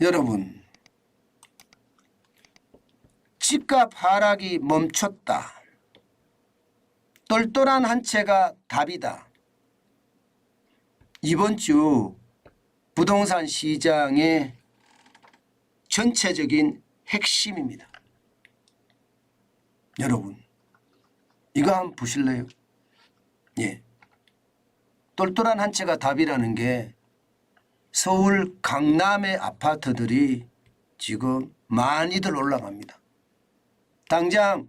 여러분, 집값 하락이 멈췄다. 똘똘한 한 채가 답이다. 이번 주 부동산 시장의 전체적인 핵심입니다. 여러분, 이거 한번 보실래요? 예. 똘똘한 한 채가 답이라는 게 서울 강남의 아파트들이 지금 많이들 올라갑니다. 당장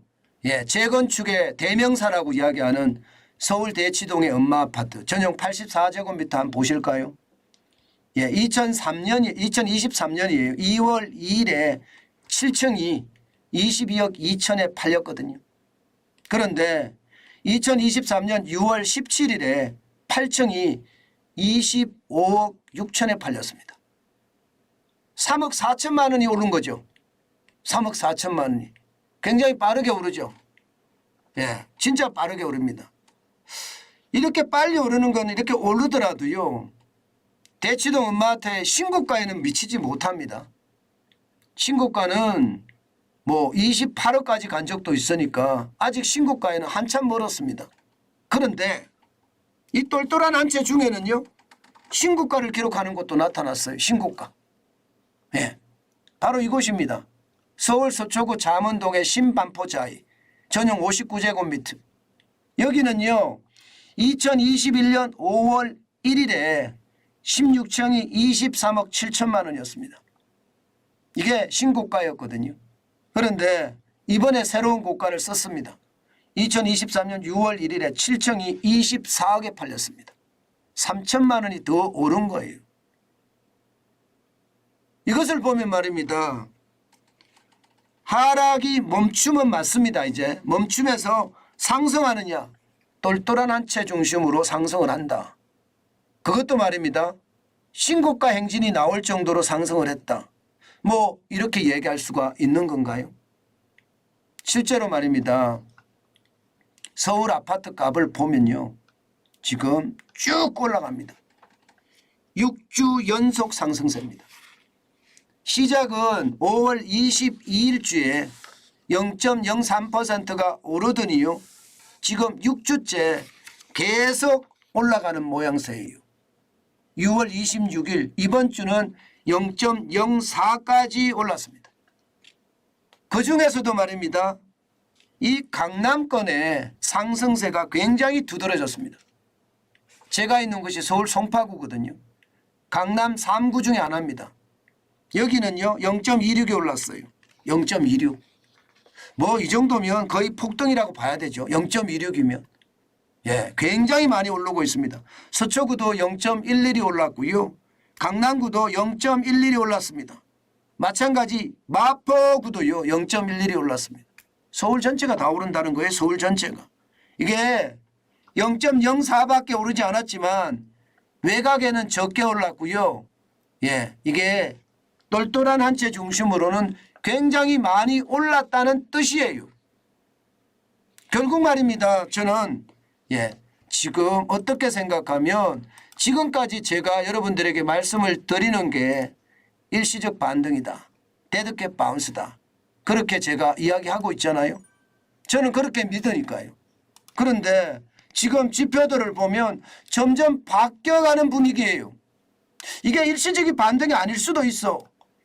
재건축의 대명사라고 이야기하는 서울 대치동의 엄마아파트 전용 84제곱미터 한번 보실까요? 2023년이에요. 2월 2일에 7층이 22억 2천에 팔렸거든요. 그런데 2023년 6월 17일에 8층이 25억 6천에 팔렸습니다. 3억 4천만 원이 오른 거죠. 3억 4천만 원이. 굉장히 빠르게 오르죠. 진짜 빠르게 오릅니다. 이렇게 빨리 오르는 건 이렇게 오르더라도요. 대치동 엄마한테 신고가에는 미치지 못합니다. 신고가는 뭐 28억까지 간 적도 있으니까 아직 신고가에는 한참 멀었습니다. 그런데 이 똘똘한 한 채 중에는요. 신고가를 기록하는 것도 나타났어요. 신고가. 바로 이곳입니다. 서울 서초구 잠원동의 신반포자이 전용 59제곱미터. 여기는요. 2021년 5월 1일에 16층이 23억 7천만 원이었습니다. 이게 신고가였거든요. 그런데 이번에 새로운 고가를 썼습니다. 2023년 6월 1일에 7층이 24억에 팔렸습니다. 3천만 원이 더 오른 거예요. 이것을 보면 말입니다. 하락이 멈추면 맞습니다. 이제 멈추면서 상승하느냐. 똘똘한 한 채 중심으로 상승을 한다. 그것도 말입니다. 신고가 행진이 나올 정도로 상승을 했다. 뭐 이렇게 얘기할 수가 있는 건가요? 실제로 말입니다. 서울 아파트 값을 보면요. 지금 쭉 올라갑니다. 6주 연속 상승세입니다. 시작은 5월 22일주에 0.03%가 오르더니요. 지금 6주째 계속 올라가는 모양새예요. 6월 26일 이번 주는 0.04까지 올랐습니다. 그중에서도 말입니다. 이 강남권의 상승세가 굉장히 두드러졌습니다. 제가 있는 곳이 서울 송파구거든요. 강남 3구 중에 하나입니다. 여기는요 0.26이 올랐어요. 0.26. 뭐 이 정도면 거의 폭등이라고 봐야 되죠. 0.26이면. 굉장히 많이 오르고 있습니다. 서초구도 0.11이 올랐고요. 강남구도 0.11이 올랐습니다. 마찬가지 마포구도요 0.11이 올랐습니다. 서울 전체가 다 오른다는 거예요. 서울 전체가. 이게 0.04밖에 오르지 않았지만 외곽에는 적게 올랐고요. 이게 똘똘한 한 채 중심으로는 굉장히 많이 올랐다는 뜻이에요. 결국 말입니다. 저는 지금 어떻게 생각하면 지금까지 제가 여러분들에게 말씀을 드리는 게 일시적 반등이다. 데드캣 바운스다. 그렇게 제가 이야기하고 있잖아요. 저는 그렇게 믿으니까요. 그런데 지금 지표들을 보면 점점 바뀌어가는 분위기예요. 이게 일시적인 반등이 아닐 수도 있어.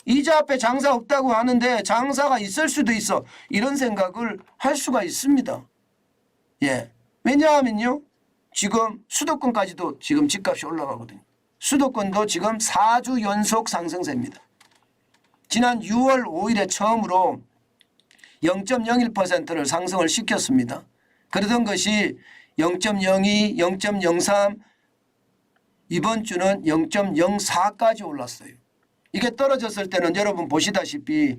이자 앞에 장사 없다고 하는데 장사가 있을 수도 있어. 이런 생각을 할 수가 있습니다. 왜냐하면요. 지금 수도권까지도 지금 집값이 올라가거든요. 수도권도 지금 4주 연속 상승세입니다. 지난 6월 5일에 처음으로 0.01%를 상승을 시켰습니다. 그러던 것이 0.02, 0.03 이번 주는 0.04까지 올랐어요. 이게 떨어졌을 때는 여러분 보시다시피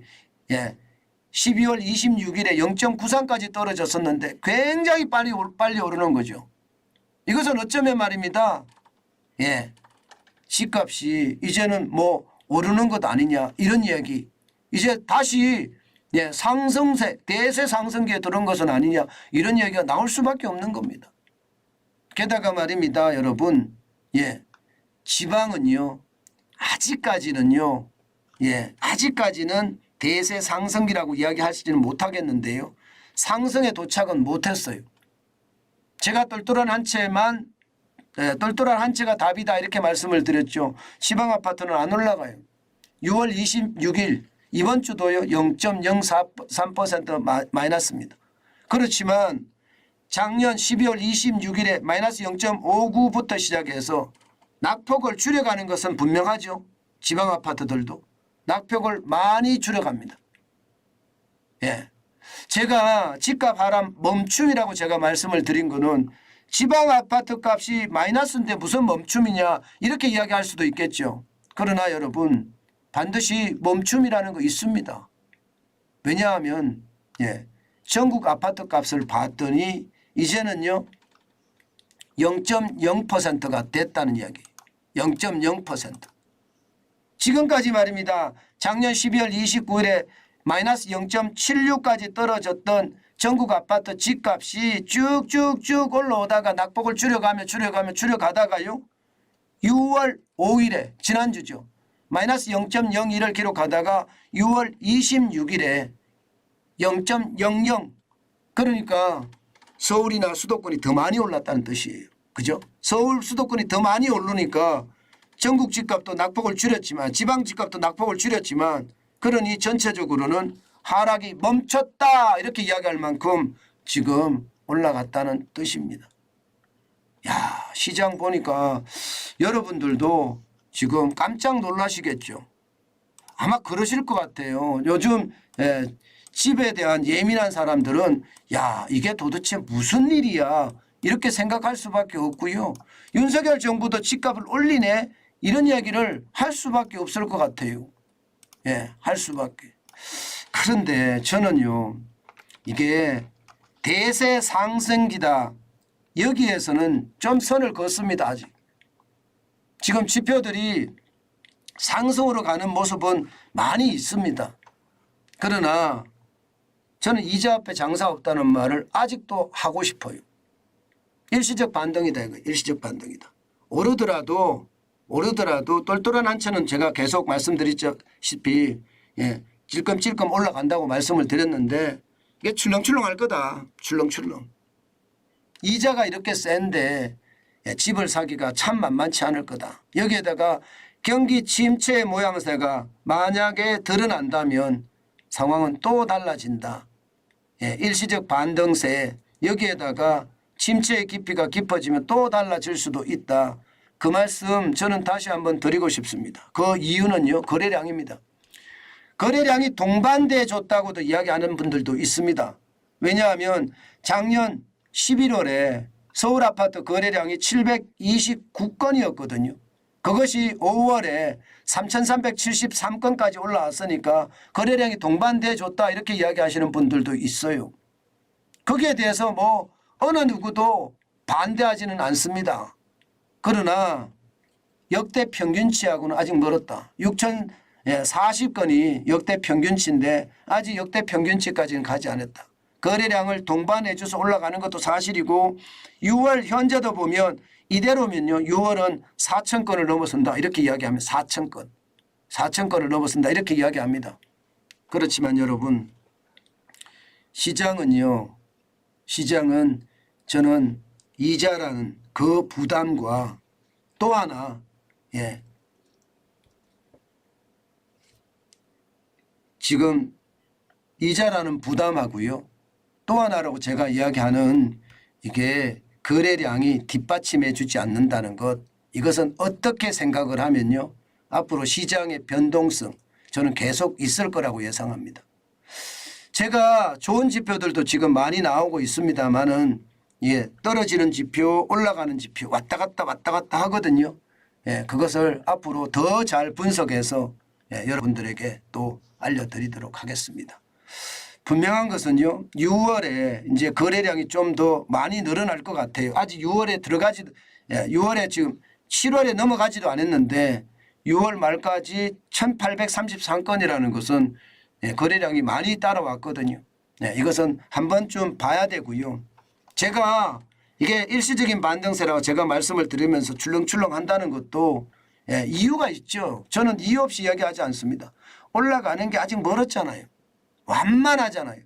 12월 26일에 0.93까지 떨어졌었는데 굉장히 빨리 오르는 거죠. 이것은 어쩌면 말입니다. 집값이 이제는 뭐 오르는 것 아니냐 이런 이야기. 이제 다시 상승세 대세 상승기에 들어온 것은 아니냐 이런 이야기가 나올 수밖에 없는 겁니다. 게다가 말입니다. 여러분 지방은요. 아직까지는요. 아직까지는 대세 상승기라고 이야기하시지는 못하겠는데요. 상승에 도착은 못했어요. 제가 똘똘한 한 채가 답이다 이렇게 말씀을 드렸죠. 지방아파트는 안 올라가요. 6월 26일 이번 주도요 0.03% 마이너스입니다. 그렇지만 작년 12월 26일에 마이너스 0.59부터 시작해서 낙폭을 줄여가는 것은 분명하죠. 지방아파트들도 낙폭을 많이 줄여갑니다. 제가 집값 하락 멈춤이라고 제가 말씀을 드린 거는 지방아파트 값이 마이너스인데 무슨 멈춤이냐 이렇게 이야기할 수도 있겠죠. 그러나 여러분 반드시 멈춤이라는 거 있습니다. 왜냐하면 전국 아파트 값을 봤더니 이제는요 0.0%가 됐다는 이야기예요. 0.0%. 지금까지 말입니다. 작년 12월 29일에 마이너스 0.76까지 떨어졌던 전국 아파트 집값이 쭉쭉쭉 올라오다가 낙폭을 줄여가다가요 6월 5일에 지난주죠. 마이너스 0.01을 기록하다가 6월 26일에 0.00 그러니까 서울이나 수도권이 더 많이 올랐다는 뜻이에요. 그죠? 서울 수도권이 더 많이 오르니까 전국 집값도 낙폭을 줄였지만 지방 집값도 낙폭을 줄였지만 그러니 전체적으로는 하락이 멈췄다 이렇게 이야기할 만큼 지금 올라갔다는 뜻입니다. 시장 보니까 여러분들도 지금 깜짝 놀라시겠죠. 아마 그러실 것 같아요. 요즘 집에 대한 예민한 사람들은 이게 도대체 무슨 일이야 이렇게 생각할 수밖에 없고요. 윤석열 정부도 집값을 올리네 이런 이야기를 할 수밖에 없을 것 같아요. 할 수밖에. 그런데 저는요 이게 대세 상승기다 여기에서는 좀 선을 긋습니다. 아직 지금 지표들이 상승으로 가는 모습은 많이 있습니다. 그러나 저는 이자 앞에 장사 없다는 말을 아직도 하고 싶어요. 일시적 반등이다 이거. 일시적 반등이다. 오르더라도 똘똘한 한 채는 제가 계속 말씀드렸다시피 찔끔찔끔 올라간다고 말씀을 드렸는데 이게 출렁출렁할 거다. 출렁출렁. 이자가 이렇게 센데 집을 사기가 참 만만치 않을 거다. 여기에다가 경기 침체의 모양새가 만약에 드러난다면 상황은 또 달라진다. 일시적 반등세 여기에다가 침체의 깊이가 깊어지면 또 달라질 수도 있다. 그 말씀 저는 다시 한번 드리고 싶습니다. 그 이유는요 거래량입니다. 거래량이 동반돼 줬다고도 이야기하는 분들도 있습니다. 왜냐하면 작년 11월에 서울 아파트 거래량이 729건이었거든요. 그것이 5월에 3,373건까지 올라왔으니까 거래량이 동반돼 줬다 이렇게 이야기하시는 분들도 있어요. 거기에 대해서 뭐 어느 누구도 반대하지는 않습니다. 그러나 역대 평균치하고는 아직 멀었다. 6,040건이 역대 평균치인데 아직 역대 평균치까지는 가지 않았다. 거래량을 동반해 줘서 올라가는 것도 사실이고 6월 현재도 보면 이대로면요 6월은 4,000건을 넘어선다 이렇게 이야기하면 4,000건을 넘어선다 이렇게 이야기합니다. 그렇지만 여러분 시장은 저는 이자라는 그 부담과 또 하나 지금 이자라는 부담하고요. 또 하나라고 제가 이야기하는 이게 거래량이 뒷받침해 주지 않는다는 것 이것은 어떻게 생각을 하면요. 앞으로 시장의 변동성 저는 계속 있을 거라고 예상합니다. 제가 좋은 지표들도 지금 많이 나오고 있습니다만은 떨어지는 지표 올라가는 지표 왔다 갔다 하거든요. 그것을 앞으로 더 잘 분석해서 여러분들에게 또 알려드리도록 하겠습니다. 분명한 것은요. 6월에 이제 거래량이 좀 더 많이 늘어날 것 같아요. 아직 6월에 지금 7월에 넘어가지도 않았는데 6월 말까지 1,833건이라는 것은 거래량이 많이 따라왔거든요. 이것은 한 번쯤 봐야 되고요. 제가 이게 일시적인 반등세라고 제가 말씀을 드리면서 출렁출렁 한다는 것도 예, 이유가 있죠. 저는 이유 없이 이야기하지 않습니다. 올라가는 게 아직 멀었잖아요. 완만하잖아요.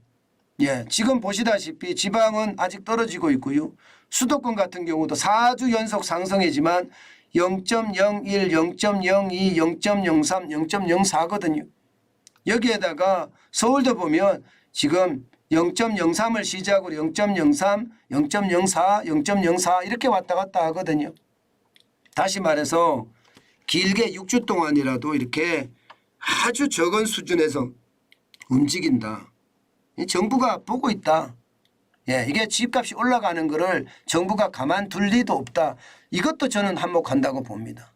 예, 지금 보시다시피 지방은 아직 떨어지고 있고요. 수도권 같은 경우도 4주 연속 상승이지만 0.01, 0.02, 0.03, 0.04거든요. 여기에다가 서울도 보면 지금 0.03을 시작으로 0.03, 0.04, 0.04 이렇게 왔다 갔다 하거든요. 다시 말해서 길게 6주 동안이라도 이렇게 아주 적은 수준에서 움직인다. 정부가 보고 있다. 예, 이게 집값이 올라가는 거를 정부가 가만둘 리도 없다. 이것도 저는 한몫한다고 봅니다.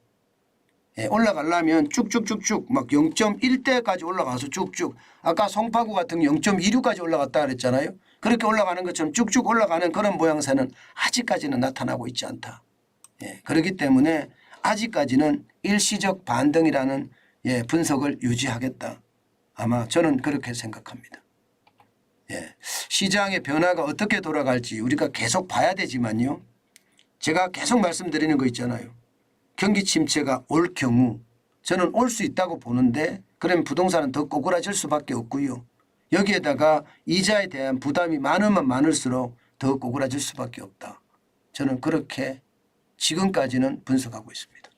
예, 올라가려면 쭉쭉쭉쭉 막 0.1대까지 올라가서 쭉쭉 아까 송파구 같은 0.26까지 올라갔다 그랬잖아요. 그렇게 올라가는 것처럼 쭉쭉 올라가는 그런 모양새는 아직까지는 나타나고 있지 않다. 예, 그렇기 때문에 아직까지는 일시적 반등이라는 예, 분석을 유지하겠다. 아마 저는 그렇게 생각합니다. 예, 시장의 변화가 어떻게 돌아갈지 우리가 계속 봐야 되지만요. 제가 계속 말씀드리는 거 있잖아요. 경기 침체가 올 경우 저는 올 수 있다고 보는데 그러면 부동산은 더 꼬꾸라질 수밖에 없고요. 여기에다가 이자에 대한 부담이 많으면 많을수록 더 꼬꾸라질 수밖에 없다. 저는 그렇게 지금까지는 분석하고 있습니다.